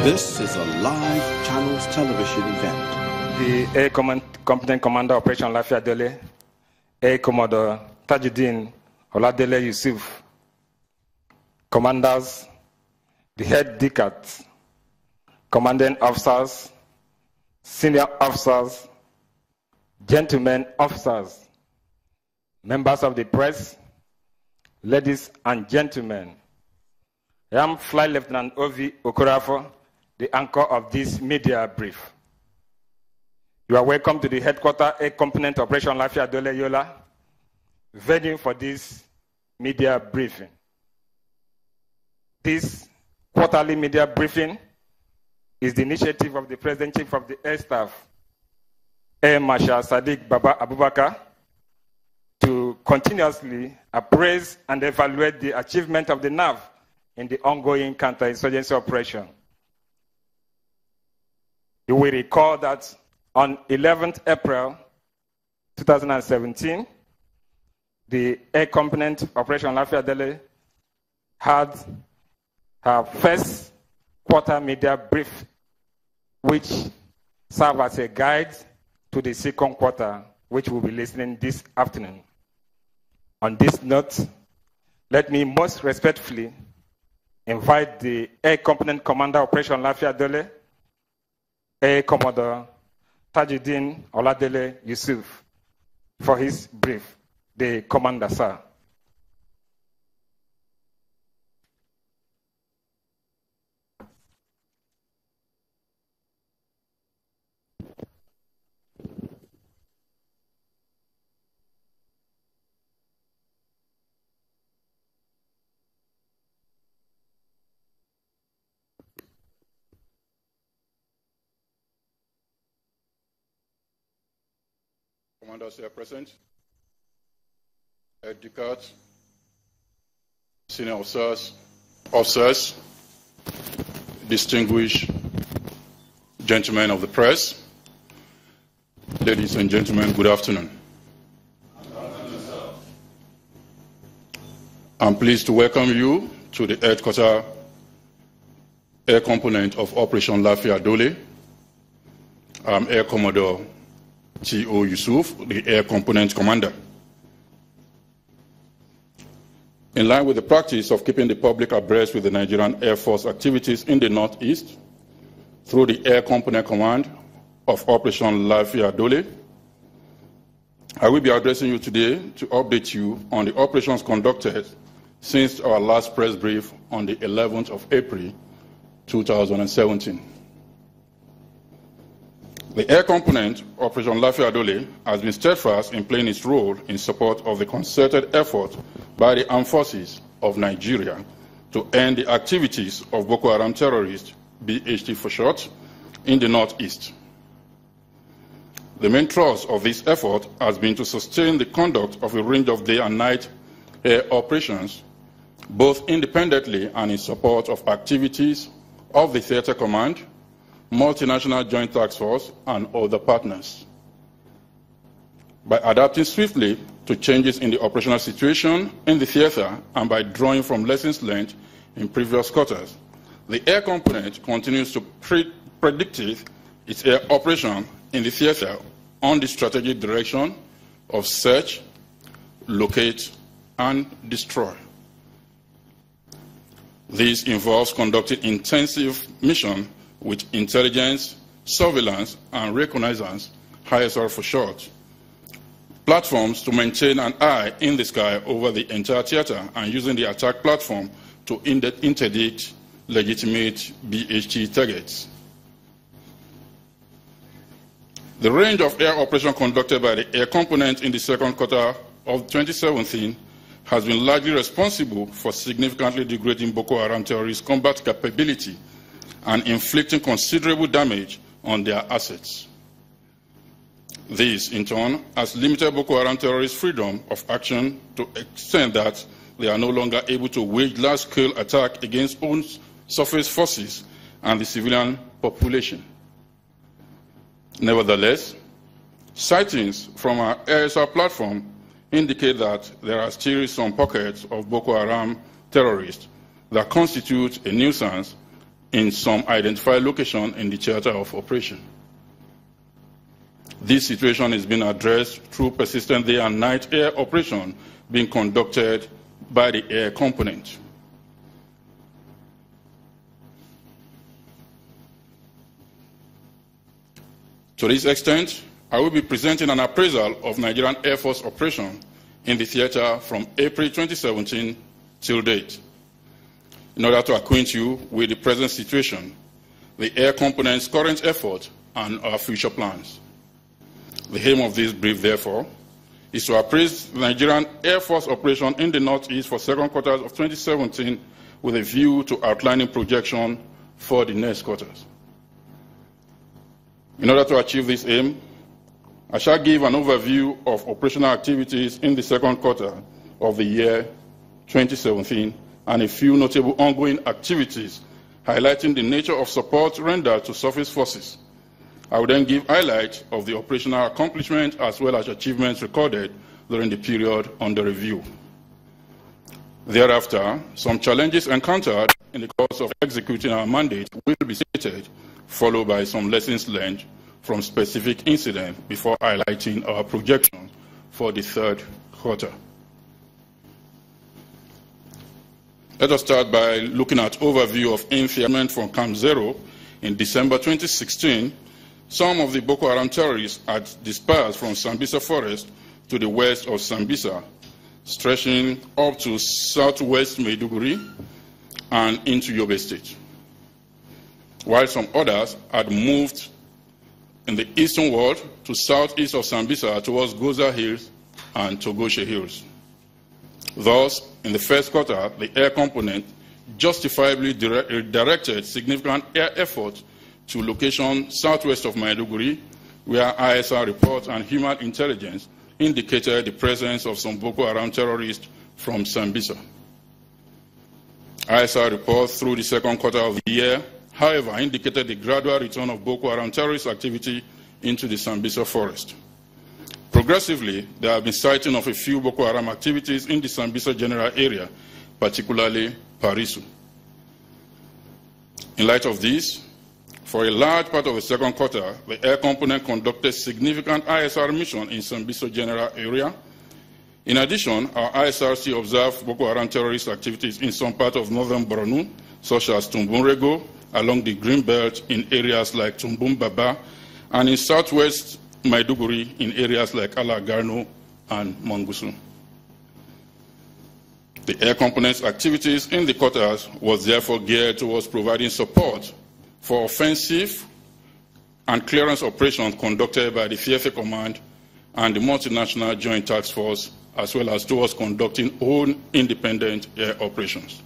This is a live Channels television event. The Air Competent Commander Operation Lafiya Dole, Air Commodore Tajuddin Oladele Yusuf, commanders, the head decats, commanding officers, senior officers, gentlemen officers, members of the press, ladies and gentlemen. I am Flight Lieutenant Ovi Okorafo, the anchor of this media brief. You are welcome to the headquarters Air Component Operation Lafiya Dole Yola, venue for this media briefing. This quarterly media briefing is the initiative of the President Chief of the Air Staff, Air Marshal Sadiq Baba Abubakar, to continuously appraise and evaluate the achievement of the NAV in the ongoing counterinsurgency operation. You will recall that on 11th April 2017, the Air Component Operation Lafiya Dole had her first quarter media brief, which served as a guide to the second quarter, which we'll be listening this afternoon. On this note, let me most respectfully invite the Air Component Commander Operation Lafiya Dole, Air Commodore Tajuddin Oladele Yusuf, for his brief. The Commander, sir. Commanders here present, Head Decats, senior officers, distinguished gentlemen of the press, ladies and gentlemen, good afternoon. I'm pleased to welcome you to the headquarters Air Component of Operation Lafiya Dole. I'm Air Commodore T.O. Yusuf, the Air Component Commander. In line with the practice of keeping the public abreast with the Nigerian Air Force activities in the Northeast, through the Air Component Command of Operation Lafiya Dole, I will be addressing you today to update you on the operations conducted since our last press brief on the 11th of April 2017. The Air Component Operation Lafiya Dole has been steadfast in playing its role in support of the concerted effort by the armed forces of Nigeria to end the activities of Boko Haram terrorists, BHT for short, in the Northeast. The main thrust of this effort has been to sustain the conduct of a range of day and night air operations, both independently and in support of activities of the Theater Command, Multinational Joint Task Force, and other partners. By adapting swiftly to changes in the operational situation in the theater and by drawing from lessons learned in previous quarters, the Air Component continues to predict its air operation in the theater on the strategic direction of search, locate, and destroy. This involves conducting intensive mission with intelligence, surveillance, and reconnaissance, ISR for short, platforms to maintain an eye in the sky over the entire theater and using the attack platform to interdict legitimate BHT targets. The range of air operation conducted by the Air Component in the second quarter of 2017 has been largely responsible for significantly degrading Boko Haram terrorist combat capability and inflicting considerable damage on their assets. This, in turn, has limited Boko Haram terrorists' freedom of action to the extent that they are no longer able to wage large-scale attack against own surface forces and the civilian population. Nevertheless, sightings from our ASR platform indicate that there are still some pockets of Boko Haram terrorists that constitute a nuisance in some identified location in the theater of operation. This situation is being addressed through persistent day and night air operation being conducted by the air component. To this extent, I will be presenting an appraisal of Nigerian Air Force operation in the theater from April 2017 till date, in order to acquaint you with the present situation, the air component's current effort, and our future plans. The aim of this brief, therefore, is to appraise the Nigerian Air Force operation in the Northeast for second quarters of 2017 with a view to outlining projection for the next quarters. In order to achieve this aim, I shall give an overview of operational activities in the second quarter of the year 2017 and a few notable ongoing activities highlighting the nature of support rendered to surface forces. I will then give highlights of the operational accomplishments as well as achievements recorded during the period under review. Thereafter, some challenges encountered in the course of executing our mandate will be stated, followed by some lessons learned from specific incidents before highlighting our projections for the third quarter. Let us start by looking at overview of impairment from Camp Zero. In December 2016, some of the Boko Haram terrorists had dispersed from Sambisa Forest to the west of Sambisa, stretching up to southwest Maiduguri and into Yobe State, while some others had moved in the eastern ward to southeast of Sambisa towards Goza Hills and Togoshe Hills. Thus, in the first quarter, the air component justifiably directed significant air effort to location southwest of Maiduguri, where ISR reports and human intelligence indicated the presence of some Boko Haram terrorists from Sambisa. ISR reports through the second quarter of the year, however, indicated the gradual return of Boko Haram terrorist activity into the Sambisa forest. Progressively, there have been sighting of a few Boko Haram activities in the Sambisa general area, particularly Parisu. In light of this, for a large part of the second quarter, the air component conducted significant ISR mission in Sambisa general area. In addition, our ISRC observed Boko Haram terrorist activities in some part of northern Borno, such as Tumbunrego, along the Green Belt in areas like Tumbum Baba, and in southwest Maiduguri in areas like Alagarno and Mangusu. The air component's activities in the quarters was therefore geared towards providing support for offensive and clearance operations conducted by the CFA Command and the Multinational Joint Task Force, as well as towards conducting own independent air operations.